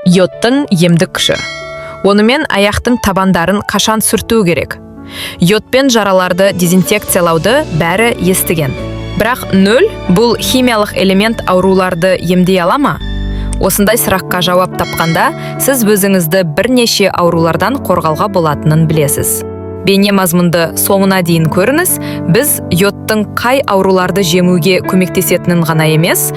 Йодтың емдік күші. Онымен аяқтың табандарын қашан сүрту керек? Йодпен жараларды дезинфекциялауды бәрі естіген. Бірақ 0 бұл химиялық элемент ауруларды емдей ала ма? Осындай сұраққа жауап тапқанда, сіз өзіңізді бірнеше аурулардан қорғауға болатынын білесіз. Бейне мазмұнды соңына дейін көріңіз, біз йодтың қай ауруларды жеңуге көмектесетінін ғана емес,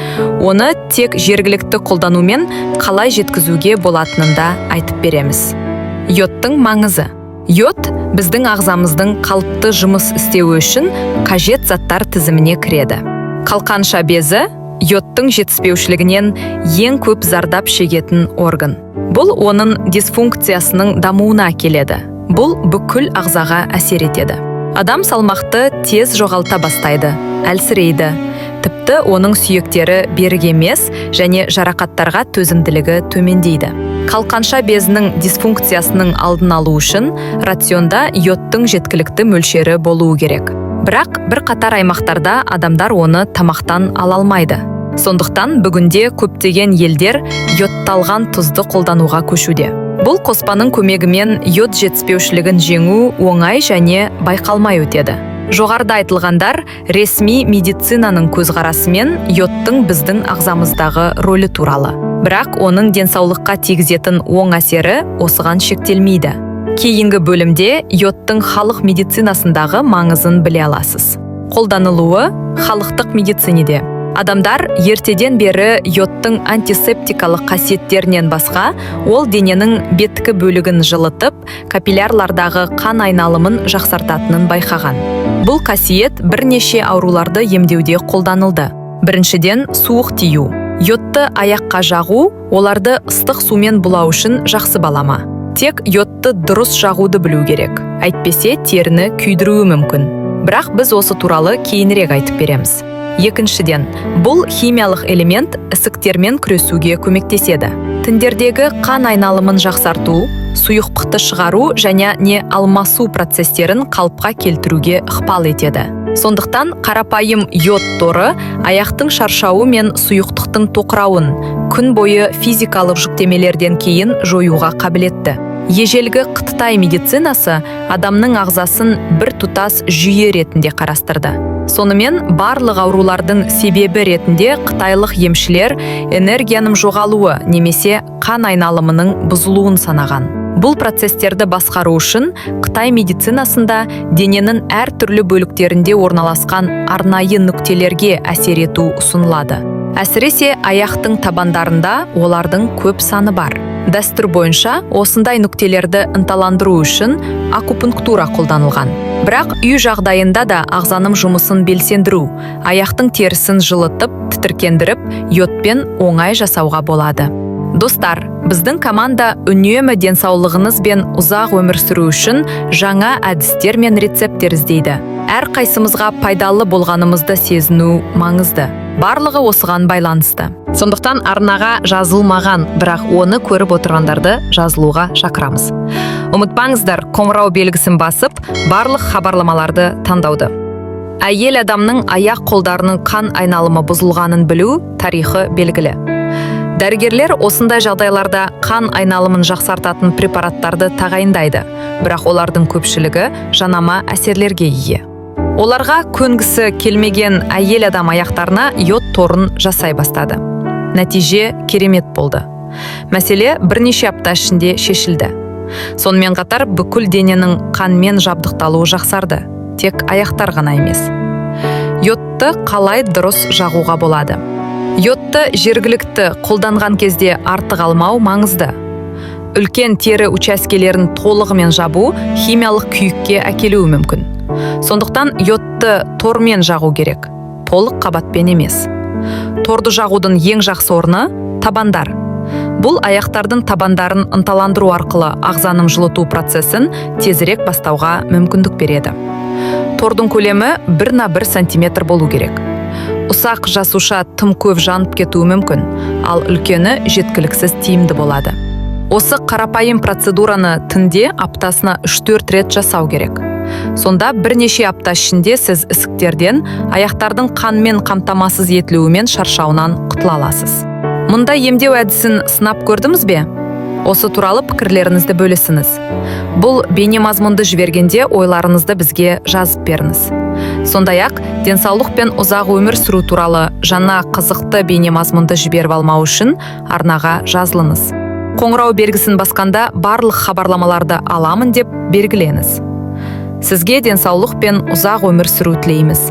оны тек жергілікті қолданумен қалай жеткізуге болатынын да айтып береміз. Йодтың маңызы. Йод біздің ағзамыздың қалыпты жұмыс істеуі үшін қажет заттар тізіміне кіреді. Қалқанша безі йодтың жетіспеушілігінен ең көп зардап шегетін орган. Бұл оның дисфункциясының дамуына келеді. Бұл бүкіл ағзаға әсер етеді. Адам салмақты тез жоғалта бастайды, әлсірейді. Тіпті оның сүйектері берік емес және жарақаттарға төзімділігі төмендейді. Қалқанша безінің дисфункциясының алдын алу үшін рационда йодтың жеткілікті мөлшері болуы керек. Бірақ бір қатар аймақтарда адамдар оны тамақтан ала алмайды. Сондықтан бүгінде көптеген елдер йодталған тұзды қолдануға көшуде. Бұл қоспаның көмегімен йод жетіспеушілігін жеңу оңай және байқалмай өтеді. Жоғарыда айтылғандар ресми медицинаның көзқарасымен йодтың біздің ағзамыздағы рөлі туралы. Бірақ оның денсаулыққа тигізетін оң әсері осыған шектелмейді. Кейінгі бөлімде йодтың халық медицинасындағы маңызын біле аласыз. Қолданылуы халықтық медицинеде. Адамдар ертеден бері йодтың антисептикалық қасиеттерінен басқа, ол дененің беткі бөлігін жылытып, капиллярлардағы қан айналымын жақсартатынын байқаған. Бұл қасиет бірнеше ауруларды емдеуде қолданылды. Біріншіден, суық тию. Йодты аяққа жағу, оларды ыстық сумен булау үшін жақсы балама. Тек йодты дұрыс жағуды білу керек. Әйтпесе теріні күйдіруі мүмкін. Бірақ біз осы туралы кейінірек айтып береміз. Екіншіден, бұл химиялық элемент ісіктермен күресуге көмектеседі. Тіндердегі қан айналымын жақсарту, сұйықтықты шығару және не алмасу процестерін қалыпқа келтіруге ықпал етеді. Сондықтан қарапайым йод торы аяқтың шаршауы мен сұйықтықтың тоқырауын күн бойы физикалық жүктемелерден кейін жоюға қабілетті. Ежелгі Қытай медицинасы адамның ағзасын бір тұтас жүйе ретінде қарастырды. Сонымен барлық аурулардың себебі ретінде қытайлық емшілер энергияның жоғалуы немесе қан айналымының бұзылуын санаған. Бұл процестерді басқару үшін Қытай медицинасында дененің әр түрлі бөліктерінде орналасқан арнайы нүктелерге әсер ету ұсынылады. Әсіресе аяқтың табандарында олардың көп саны бар. Дәстүр бойынша осындай нүктелерді ынталандыру үшін акупунктура қолданылған. Бірақ үй жағдайында да ағзаның жұмысын белсендіру, аяқтың терісін жылытып, тітіркендіріп, йодпен оңай жасауға болады. Достар, біздің команда үнемі денсаулығыңыз бен ұзақ өмір сүру үшін жаңа әдістер мен рецепттер іздейді. Әр қайсымызға пайдалы болғанымызды сезіну маңызды. Барлығы осыған байланысты. Сондықтан арнаға жазылмаған, бірақ оны көріп отырғандарды жазылуға шақырамыз. Ұмытпаңыздар, қоңырау белгісін басып, барлық хабарламаларды таңдауды. Әйел адамның аяқ қолдарының қан айналымы бұзылғанын білу тарихы белгілі. Дәрігерлер осындай жағдайларда қан айналымын жақсартатын препараттарды тағайындайды, бірақ олардың көпшілігі жанама әсерлерге ие. Оларға көнгісі келмеген әйел адам аяқтарына йод торын жасай бастады. Нәтиже керемет болды. Мәселе бірнеше апта ішінде шешілді. Сонымен қатар бүкіл дененің қанмен жабдықталуы жақсарды, тек аяқтар ғана емес. Йодты қалай дұрыс жағуға болады? Йодты жергілікті қолданған кезде артық алмау маңызды. Үлкен тері учаскелерін толығымен жабу химиялық күйікке әкелуі мүмкін. Сондықтан йодты тормен жағу керек, толық қабатпен емес. Торды жағудың ең жақсы орны табандар. Бұл аяқтардың табандарын ынталандыру арқылы ағзаның жылыту процесін тезірек бастауға мүмкіндік береді. Тордың көлемі 1-1 сантиметр болу керек. Ұсақ жасуша тым көп жанып кетуі мүмкін, ал үлкені жеткіліксіз тиімді болады. Осы қарапайым процедураны түнде аптасына 3-4 рет жасау керек. Сонда бірнеше апта ішінде сіз ісіктерден, аяқтардың қанмен қамтамасыз етілуімен шаршауынан құтыла аласыз. Мұндай емдеу әдісін сынап көрдіңіз бе? Осы туралы пікірлеріңізді бөлісіңіз. Бұл бейне мазмұнды жібергенде ойларыңызды бізге жазып беріңіз. Сондай-ақ, денсаулық пен ұзақ өмір сүру туралы жаңа қызықты бейне мазмұнды жіберіп алмау үшін арнаға жазылыңыз. Қоңырау белгісін басқанда барлық хабарламаларды аламын деп белгіленіз. Сізге денсаулық пен ұзақ өмір сүру тілейміз.